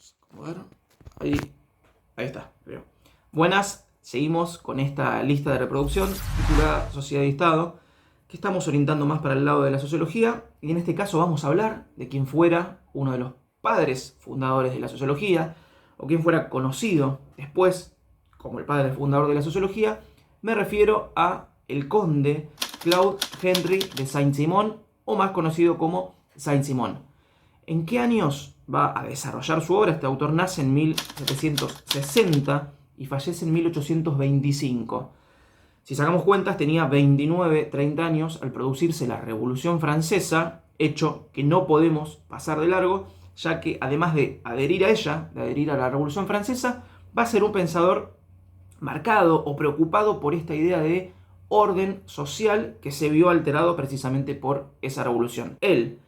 A ver, ahí está, creo. Buenas, seguimos con esta lista de reproducción titulada Sociedad y Estado, que estamos orientando más para el lado de la sociología, y en este caso vamos a hablar de quien fuera uno de los padres fundadores de la sociología, o quien fuera conocido después como el padre fundador de la sociología. Me refiero a el conde Claude Henry de Saint-Simon, o más conocido como Saint-Simon. ¿En qué años va a desarrollar su obra? Este autor nace en 1760 y fallece en 1825. Si sacamos cuentas, tenía 29, 30 años al producirse la Revolución Francesa, hecho que no podemos pasar de largo, ya que además de adherir a ella, de adherir a la Revolución Francesa, va a ser un pensador marcado o preocupado por esta idea de orden social que se vio alterado precisamente por esa revolución. Él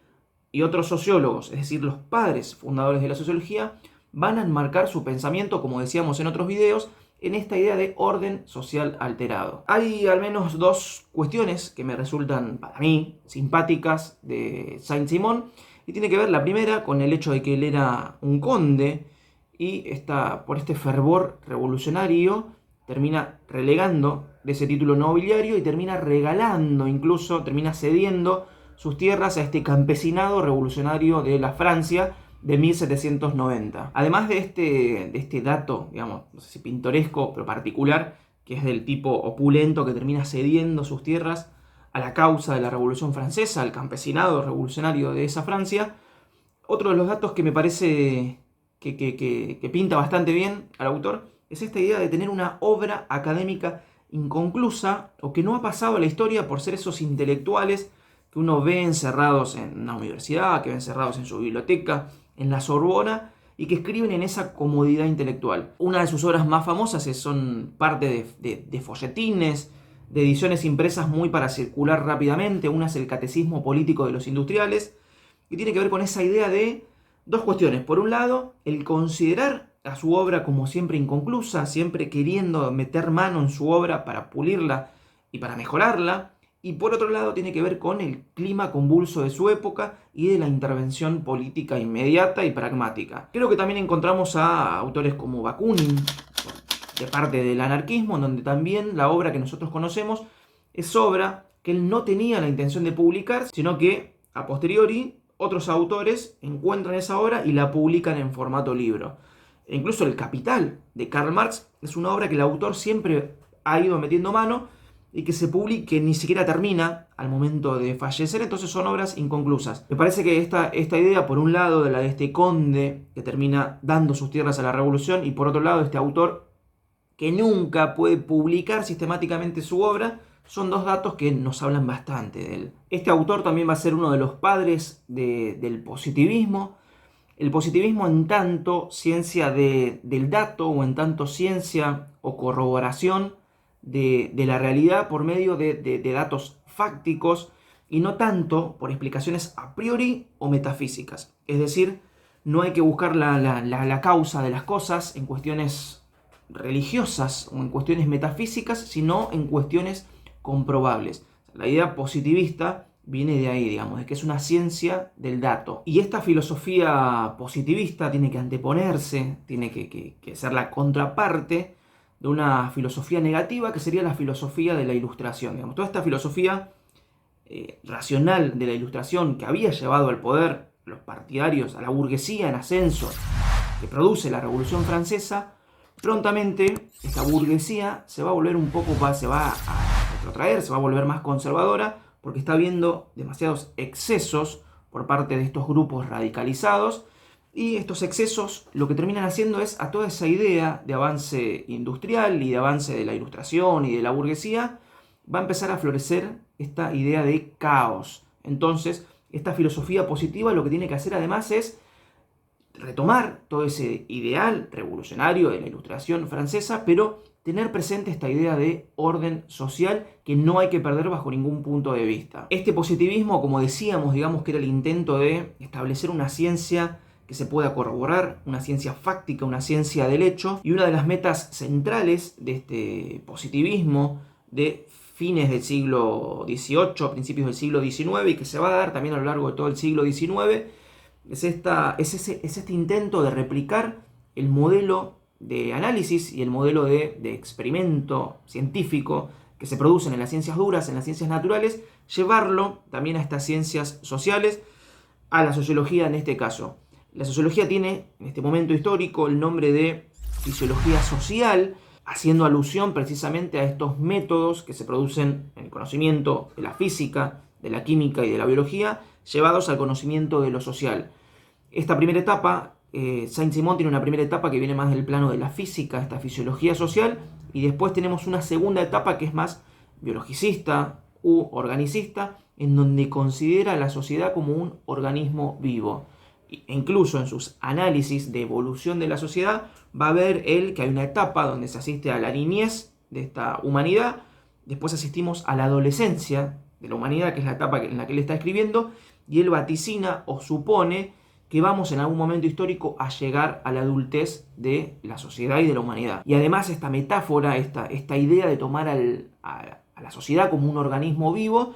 y otros sociólogos, es decir, los padres fundadores de la sociología, van a enmarcar su pensamiento, como decíamos en otros videos, en esta idea de orden social alterado. Hay al menos dos cuestiones que me resultan, para mí, simpáticas de Saint-Simon, y tiene que ver la primera con el hecho de que él era un conde, y por este fervor revolucionario termina relegando de ese título nobiliario y termina regalando, incluso termina cediendo sus tierras a este campesinado revolucionario de la Francia de 1790. Además de este dato, digamos, no sé si pintoresco, pero particular, que es del tipo opulento que termina cediendo sus tierras a la causa de la Revolución Francesa, al campesinado revolucionario de esa Francia, otro de los datos que me parece que pinta bastante bien al autor es esta idea de tener una obra académica inconclusa o que no ha pasado a la historia por ser esos intelectuales que uno ve encerrados en una universidad, que ve encerrados en su biblioteca, en la Sorbona, y que escriben en esa comodidad intelectual. Una de sus obras más famosas son parte de folletines, de ediciones impresas muy para circular rápidamente. Una es el Catecismo Político de los Industriales, que tiene que ver con esa idea de dos cuestiones. Por un lado, el considerar a su obra como siempre inconclusa, siempre queriendo meter mano en su obra para pulirla y para mejorarla. Y por otro lado tiene que ver con el clima convulso de su época y de la intervención política inmediata y pragmática. Creo que también encontramos a autores como Bakunin, de parte del anarquismo, en donde también la obra que nosotros conocemos es obra que él no tenía la intención de publicar, sino que a posteriori otros autores encuentran esa obra y la publican en formato libro. E incluso El Capital de Karl Marx es una obra que el autor siempre ha ido metiendo mano y que se publique ni siquiera termina al momento de fallecer, entonces son obras inconclusas. Me parece que esta idea, por un lado, de la de este conde que termina dando sus tierras a la revolución, y por otro lado, este autor que nunca puede publicar sistemáticamente su obra, son dos datos que nos hablan bastante de él. Este autor también va a ser uno de los padres del positivismo. El positivismo en tanto ciencia del dato, o en tanto ciencia o corroboración de la realidad por medio de datos fácticos, y no tanto por explicaciones a priori o metafísicas. Es decir, no hay que buscar la causa de las cosas en cuestiones religiosas o en cuestiones metafísicas, sino en cuestiones comprobables. La idea positivista viene de ahí, digamos, de que es una ciencia del dato. Y esta filosofía positivista tiene que anteponerse, tiene que ser la contraparte de una filosofía negativa, que sería la filosofía de la Ilustración. Digamos, toda esta filosofía racional de la Ilustración que había llevado al poder los partidarios, a la burguesía en ascenso, que produce la Revolución Francesa, prontamente esta burguesía se va a volver se va a retrotraer, se va a volver más conservadora, porque está viendo demasiados excesos por parte de estos grupos radicalizados. Y estos excesos lo que terminan haciendo es a toda esa idea de avance industrial y de avance de la Ilustración y de la burguesía, va a empezar a florecer esta idea de caos. Entonces, esta filosofía positiva lo que tiene que hacer además es retomar todo ese ideal revolucionario de la Ilustración francesa, pero tener presente esta idea de orden social que no hay que perder bajo ningún punto de vista. Este positivismo, como decíamos, digamos que era el intento de establecer una ciencia que se pueda corroborar, una ciencia fáctica, una ciencia del hecho, y una de las metas centrales de este positivismo de fines del siglo XVIII, principios del siglo XIX, y que se va a dar también a lo largo de todo el siglo XIX, es este intento de replicar el modelo de análisis y el modelo de experimento científico que se producen en las ciencias duras, en las ciencias naturales, llevarlo también a estas ciencias sociales, a la sociología en este caso. La sociología tiene en este momento histórico el nombre de fisiología social, haciendo alusión precisamente a estos métodos que se producen en el conocimiento de la física, de la química y de la biología, llevados al conocimiento de lo social. Esta primera etapa, Saint-Simon tiene una primera etapa que viene más del plano de la física, esta fisiología social, y después tenemos una segunda etapa que es más biologicista u organicista, en donde considera a la sociedad como un organismo vivo. E incluso en sus análisis de evolución de la sociedad va a ver él que hay una etapa donde se asiste a la niñez de esta humanidad, después asistimos a la adolescencia de la humanidad, que es la etapa en la que él está escribiendo, y él vaticina o supone que vamos en algún momento histórico a llegar a la adultez de la sociedad y de la humanidad. Y además esta metáfora, esta idea de tomar a la sociedad como un organismo vivo,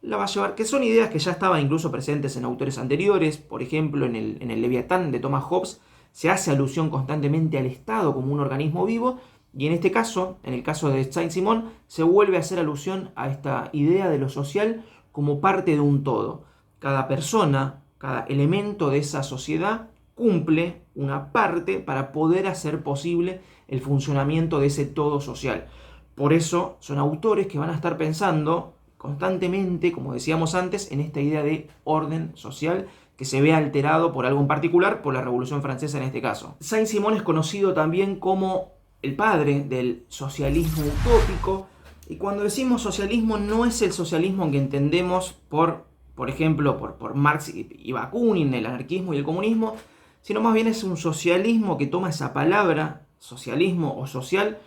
la va a llevar, que son ideas que ya estaban incluso presentes en autores anteriores. Por ejemplo, en el Leviatán de Thomas Hobbes se hace alusión constantemente al Estado como un organismo vivo, y en este caso, en el caso de Saint-Simon, se vuelve a hacer alusión a esta idea de lo social como parte de un todo. Cada persona, cada elemento de esa sociedad cumple una parte para poder hacer posible el funcionamiento de ese todo social. Por eso son autores que van a estar pensando constantemente, como decíamos antes, en esta idea de orden social que se ve alterado por algo en particular, por la Revolución Francesa en este caso. Saint-Simon es conocido también como el padre del socialismo utópico, y cuando decimos socialismo no es el socialismo que entendemos por ejemplo, por Marx y Bakunin, el anarquismo y el comunismo, sino más bien es un socialismo que toma esa palabra, socialismo o social,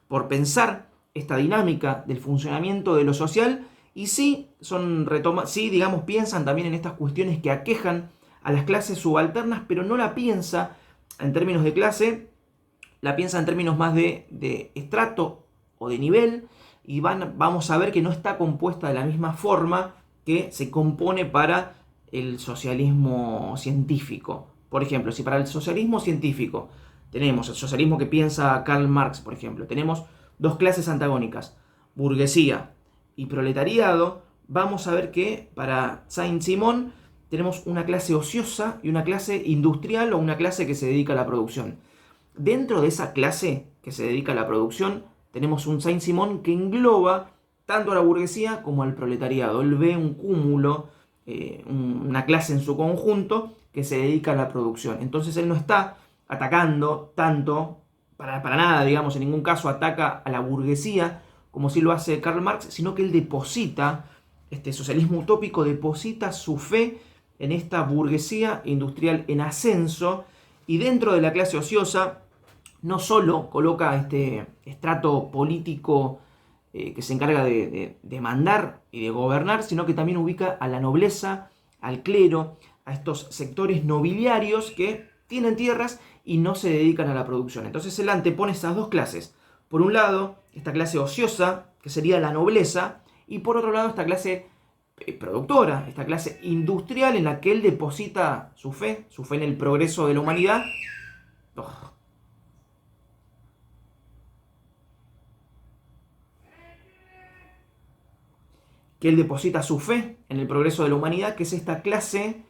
por pensar esta dinámica del funcionamiento de lo social, y sí, digamos, piensan también en estas cuestiones que aquejan a las clases subalternas, pero no la piensa en términos de clase, la piensa en términos más de estrato o de nivel, y vamos a ver que no está compuesta de la misma forma que se compone para el socialismo científico. Por ejemplo, si para el socialismo científico tenemos el socialismo que piensa Karl Marx, por ejemplo, tenemos dos clases antagónicas, burguesía y proletariado, vamos a ver que para Saint-Simon tenemos una clase ociosa y una clase industrial o una clase que se dedica a la producción. Dentro de esa clase que se dedica a la producción tenemos un Saint-Simon que engloba tanto a la burguesía como al proletariado. Él ve un cúmulo, una clase en su conjunto que se dedica a la producción. Entonces él no está atacando tanto, para nada, digamos, en ningún caso ataca a la burguesía como si lo hace Karl Marx, sino que él deposita, este socialismo utópico deposita su fe en esta burguesía industrial en ascenso, y dentro de la clase ociosa no solo coloca este estrato político que se encarga de mandar y de gobernar, sino que también ubica a la nobleza, al clero, a estos sectores nobiliarios que tienen tierras y no se dedican a la producción. Entonces él antepone esas dos clases. Por un lado, esta clase ociosa, que sería la nobleza, y por otro lado, esta clase productora, esta clase industrial en la que él deposita su fe en el progreso de la humanidad. Que él deposita su fe en el progreso de la humanidad, que es esta clase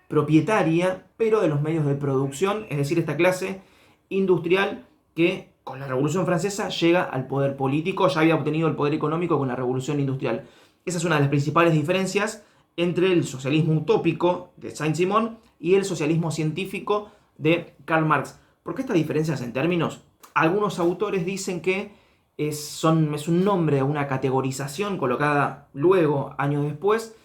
propietaria, pero de los medios de producción, es decir, esta clase industrial que con la Revolución Francesa llega al poder político, ya había obtenido el poder económico con la Revolución Industrial. Esa es una de las principales diferencias entre el socialismo utópico de Saint-Simon y el socialismo científico de Karl Marx. ¿Por qué estas diferencias en términos? Algunos autores dicen que es un nombre, una categorización colocada luego, años después,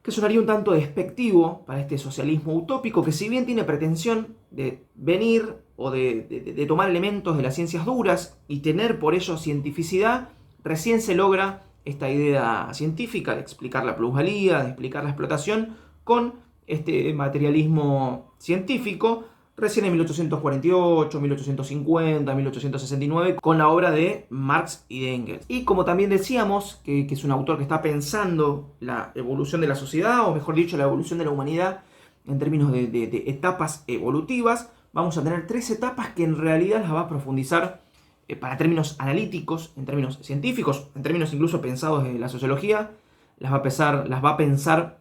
que sonaría un tanto despectivo para este socialismo utópico, que si bien tiene pretensión de venir o de tomar elementos de las ciencias duras y tener por ello cientificidad, recién se logra esta idea científica de explicar la plusvalía, de explicar la explotación, con este materialismo científico, recién en 1848, 1850, 1869, con la obra de Marx y de Engels. Y como también decíamos, que es un autor que está pensando la evolución de la sociedad, o mejor dicho, la evolución de la humanidad, en términos de etapas evolutivas, vamos a tener 3 etapas que en realidad las va a profundizar para términos analíticos, en términos científicos, en términos incluso pensados de la sociología, las va a pensar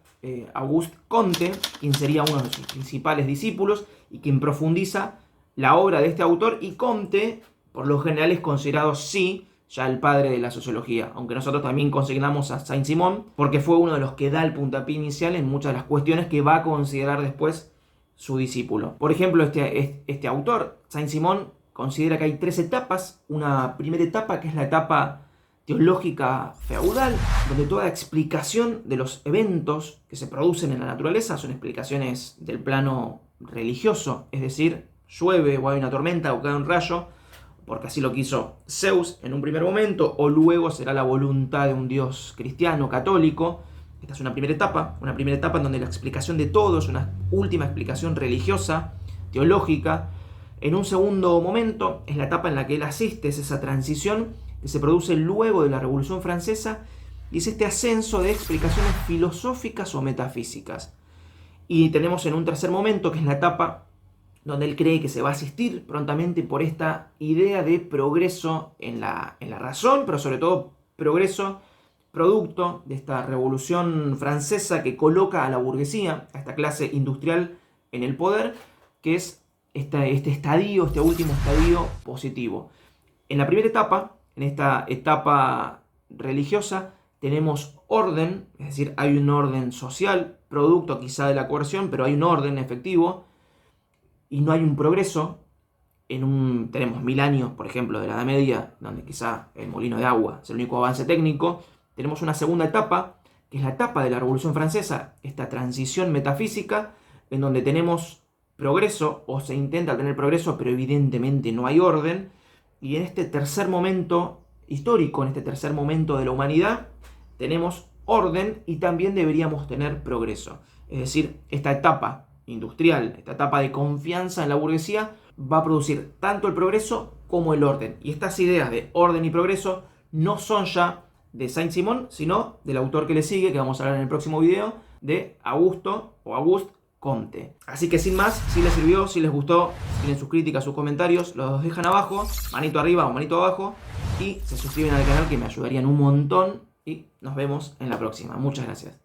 Auguste Comte, quien sería uno de sus principales discípulos y quien profundiza la obra de este autor. Y Comte, por lo general, es considerado sí ya el padre de la sociología, aunque nosotros también consignamos a Saint-Simon porque fue uno de los que da el puntapié inicial en muchas de las cuestiones que va a considerar después su discípulo. Por ejemplo, este autor, Saint-Simon, considera que hay 3 etapas. Una primera etapa que es la etapa teológica feudal, donde toda explicación de los eventos que se producen en la naturaleza son explicaciones del plano religioso, es decir, llueve o hay una tormenta o cae un rayo, porque así lo quiso Zeus en un primer momento, o luego será la voluntad de un Dios cristiano, católico. Esta es una primera etapa en donde la explicación de todo es una última explicación religiosa, teológica. En un segundo momento es la etapa en la que él asiste, es esa transición que se produce luego de la Revolución Francesa, y es este ascenso de explicaciones filosóficas o metafísicas. Y tenemos en un tercer momento, que es la etapa donde él cree que se va a asistir prontamente por esta idea de progreso en la razón, pero sobre todo progreso producto de esta Revolución Francesa que coloca a la burguesía, a esta clase industrial, en el poder, que es este último estadio positivo. En la primera etapa, en esta etapa religiosa, tenemos orden, es decir, hay un orden social, producto quizá de la coerción, pero hay un orden efectivo, y no hay un progreso. Tenemos 1000 años, por ejemplo, de la Edad Media, donde quizá el molino de agua es el único avance técnico. Tenemos una segunda etapa, que es la etapa de la Revolución Francesa, esta transición metafísica, en donde tenemos progreso, o se intenta tener progreso, pero evidentemente no hay orden. Y en este tercer momento histórico, en este tercer momento de la humanidad, tenemos orden y también deberíamos tener progreso. Es decir, esta etapa industrial, esta etapa de confianza en la burguesía, va a producir tanto el progreso como el orden. Y estas ideas de orden y progreso no son ya de Saint-Simon, sino del autor que le sigue, que vamos a hablar en el próximo video, de Auguste Comte. Así que sin más, si les sirvió, si les gustó, si tienen sus críticas, sus comentarios, los dejan abajo, manito arriba o manito abajo, y se suscriben al canal, que me ayudarían un montón, y nos vemos en la próxima. Muchas gracias.